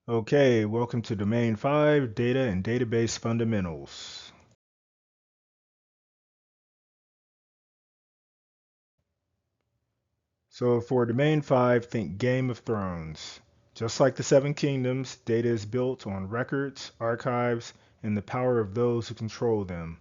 Okay, welcome to Domain 5, Data and Database Fundamentals. So for Domain 5, think Game of Thrones. Just like the Seven Kingdoms, data is built on records, archives, and the power of those who control them.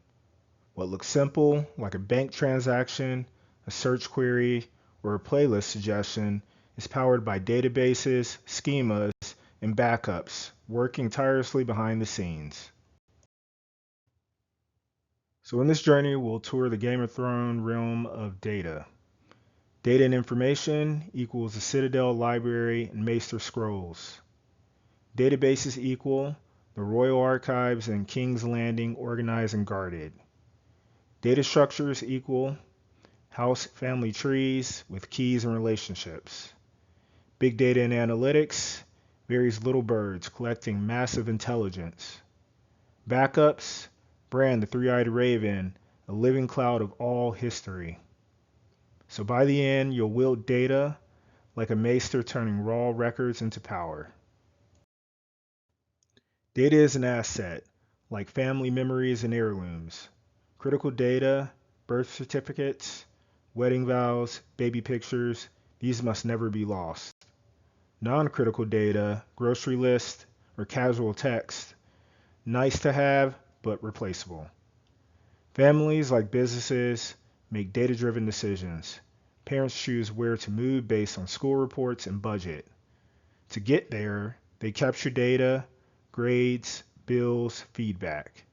What looks simple, like a bank transaction, a search query, or a playlist suggestion, is powered by databases, schemas, and backups, working tirelessly behind the scenes. So in this journey, we'll tour the Game of Thrones realm of data. Data and information equals the Citadel library and Maester scrolls. Databases equal the royal archives and King's Landing organized and guarded. Data structures equal house family trees with keys and relationships. Big data and analytics, various little birds collecting massive intelligence. Backups, Bran the three-eyed raven, a living cloud of all history. So by the end, you'll wield data like a maester turning raw records into power. Data is an asset, like family memories and heirlooms. Critical data, birth certificates, wedding vows, baby pictures, these must never be lost. Non-critical data, grocery list, or casual text, nice to have, but replaceable. Families, like businesses, make data-driven decisions. Parents choose where to move based on school reports and budget. To get there, they capture data, grades, bills, feedback.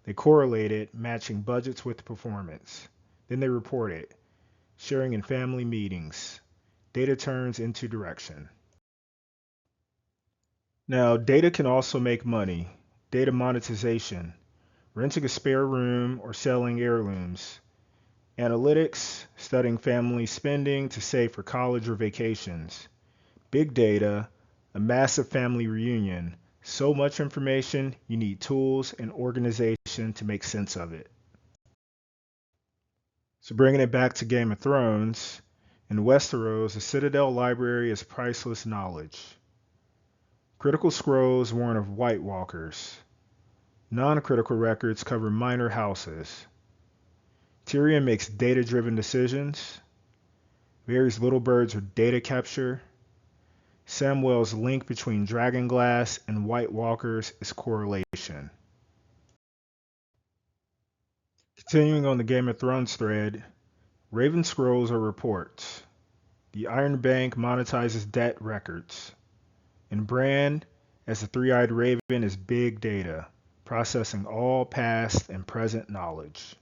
They correlate it, matching budgets with performance. Then they report it, sharing in family meetings. Data turns into direction. Now, data can also make money. Data monetization, renting a spare room or selling heirlooms. Analytics, studying family spending to save for college or vacations. Big data, a massive family reunion. So much information, you need tools and organization to make sense of it. So bringing it back to Game of Thrones, in Westeros, the Citadel library is priceless knowledge. Critical scrolls warn of White Walkers. Non-critical records cover minor houses. Tyrion makes data-driven decisions. Varys little birds are data capture. Samwell's link between Dragonglass and White Walkers is correlation. Continuing on the Game of Thrones thread, Raven scrolls are reports. The Iron Bank monetizes debt records. And Bran, as the three-eyed raven, is big data, processing all past and present knowledge.